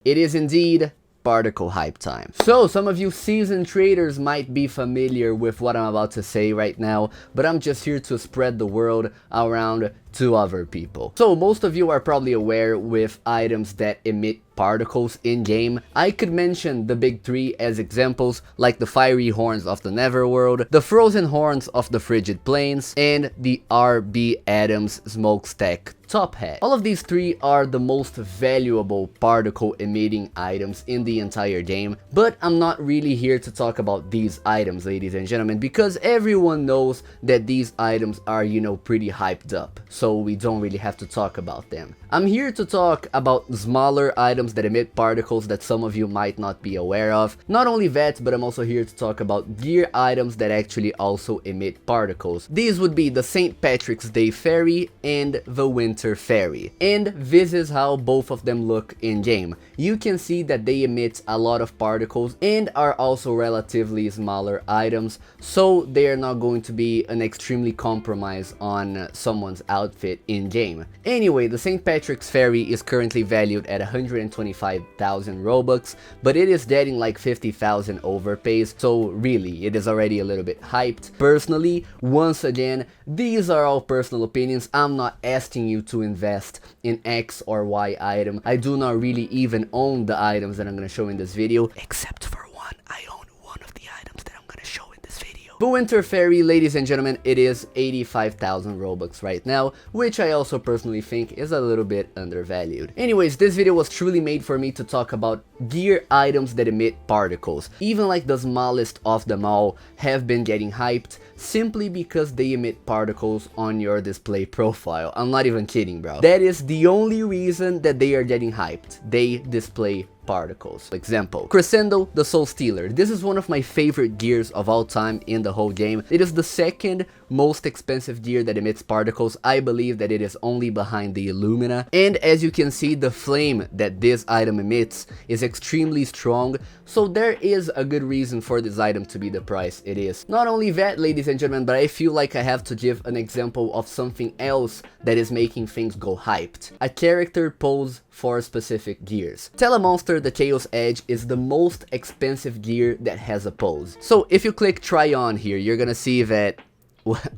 It is indeed particle hype time. So some of you seasoned traders might be familiar with what I'm about to say right now, but I'm just here to spread the word around to other people. So most of you are probably aware with items that emit particles in game. I could mention the big three as examples, like the fiery horns of the Netherworld, the frozen horns of the frigid plains, and the RB Adams smokestack top hat. All of these three are the most valuable particle emitting items in the entire game, but I'm not really here to talk about these items, ladies and gentlemen, because everyone knows that these items are, you know, pretty hyped up, so we don't really have to talk about them. I'm here to talk about smaller items that emit particles that some of you might not be aware of. Not only that, but I'm also here to talk about gear items that actually also emit particles. These would be the St. Patrick's Day Fairy and the Winter Fairy. And this is how both of them look in game. You can see that they emit a lot of particles and are also relatively smaller items, so they are not going to be an extremely compromise on someone's outfit in game. Anyway, the St. Patrick's Fairy is currently valued at 125,000 Robux, but it is getting like 50,000 overpays, so really it is already a little bit hyped. Personally, once again, these are all personal opinions. I'm not asking you to invest in X or Y item. I do not really even own the items that I'm gonna show in this video, except for one. I own one of the items that I'm gonna show in this video. The Winter Fairy, ladies and gentlemen, it is 85,000 Robux right now, which I also personally think is a little bit undervalued. Anyways, this video was truly made for me to talk about gear items that emit particles. Even like the smallest of them all have been getting hyped simply because they emit particles on your display profile. I'm not even kidding, bro. That is the only reason that they are getting hyped. They display particles. Example, Crescendo the Soul Stealer. This is one of my favorite gears of all time in the whole game. It is the second most expensive gear that emits particles. I believe that it is only behind the Illumina, and as you can see, the flame that this item emits is extremely strong, so there is a good reason for this item to be the price it is. Not only that, ladies and gentlemen, but I feel like I have to give an example of something else that is making things go hyped. A character pose for specific gears. Telemonster the Chaos Edge is the most expensive gear that has a pose. So if you click try on here, you're gonna see that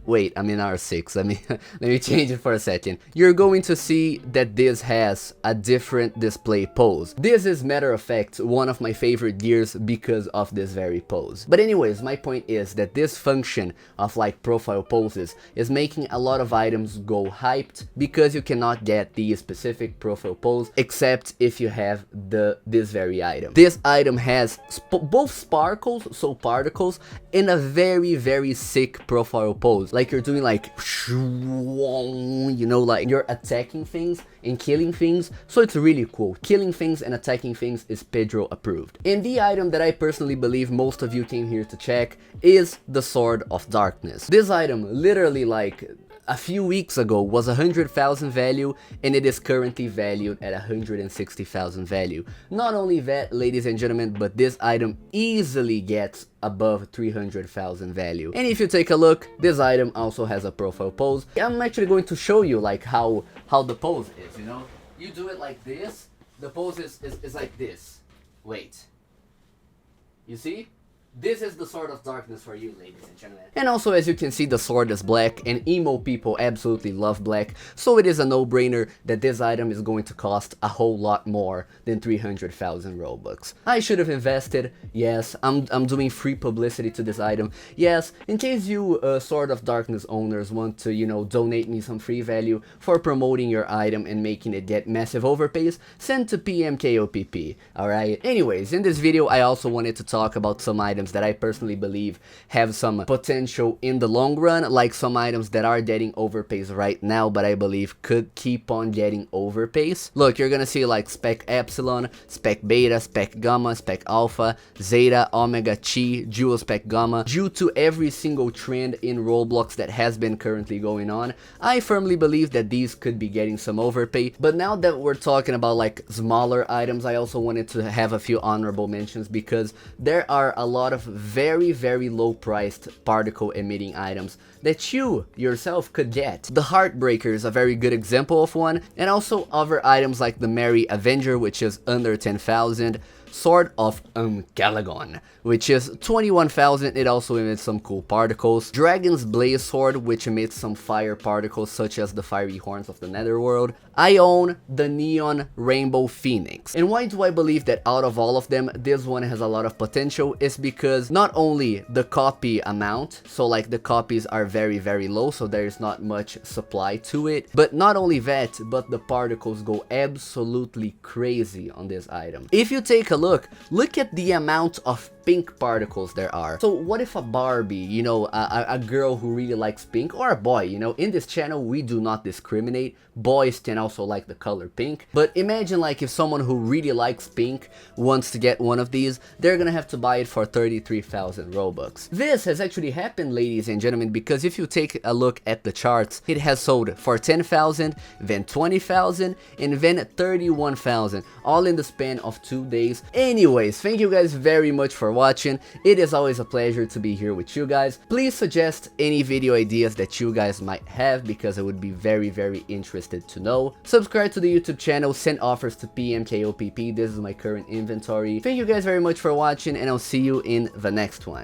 wait, I'm in R6, let me change it for a second. You're going to see that this has a different display pose. This is, matter of fact, one of my favorite gears because of this very pose. But anyways, my point is that this function of like profile poses is making a lot of items go hyped because you cannot get the specific profile pose except if you have this very item. This item has both sparkles, so particles, and a very sick profile pose, like you're doing like, you know, like you're attacking things and killing things, so it's really cool. Killing things and attacking things is Pedro approved. And the item that I personally believe most of you came here to check is the Sword of Darkness. This item literally like a few weeks ago was 100,000 value, and it is currently valued at 160,000 value. Not only that, ladies and gentlemen, but this item easily gets above 300,000 value. And if you take a look, this item also has a profile pose. I'm actually going to show you like how the pose is, you know? You do it like this, the pose is like this. Wait. You see? This is the Sword of Darkness for you, ladies and gentlemen. And also, as you can see, the sword is black, and emo people absolutely love black, so it is a no-brainer that this item is going to cost a whole lot more than 300,000 Robux. I should have invested, yes, I'm doing free publicity to this item. Yes, in case you Sword of Darkness owners want to, you know, donate me some free value for promoting your item and making it get massive overpays, send to PMKOPP, alright? Anyways, in this video, I also wanted to talk about some items that I personally believe have some potential in the long run, like some items that are getting overpays right now, but I believe could keep on getting overpays. Look, you're gonna see like Spec Epsilon, Spec Beta, Spec Gamma, Spec Alpha, Zeta, Omega, Chi, Dual Spec Gamma. Due to every single trend in Roblox that has been currently going on, I firmly believe that these could be getting some overpay. But now that we're talking about like smaller items, I also wanted to have a few honorable mentions because there are a lot lot of very low priced particle emitting items that you yourself could get. The Heartbreaker is a very good example of one, and also other items like the Merry Avenger, which is under 10,000, Sword of Uncalagon, which is 21,000, it also emits some cool particles, Dragon's Blaze Sword, which emits some fire particles such as the fiery horns of the Netherworld. I own the Neon Rainbow Phoenix, and why do I believe that out of all of them, this one has a lot of potential is because not only the copy amount, so like the copies are very low, so there is not much supply to it, but not only that, but the particles go absolutely crazy on this item. If you take a look at the amount of pink particles there are. So what if a Barbie, you know, a girl who really likes pink, or a boy, you know, in this channel we do not discriminate, boys can also like the color pink, but imagine like if someone who really likes pink wants to get one of these, they're gonna have to buy it for 33,000 Robux. This has actually happened, ladies and gentlemen, because if you take a look at the charts, it has sold for 10,000, then 20,000, and then 31,000, all in the span of 2 days. Anyways, thank you guys very much for watching. It is always a pleasure to be here with you guys. Please suggest any video ideas that you guys might have, because I would be very interested to know. Subscribe to the YouTube channel, send offers to PMKOPP. This is my current inventory. Thank you guys very much for watching, and I'll see you in the next one.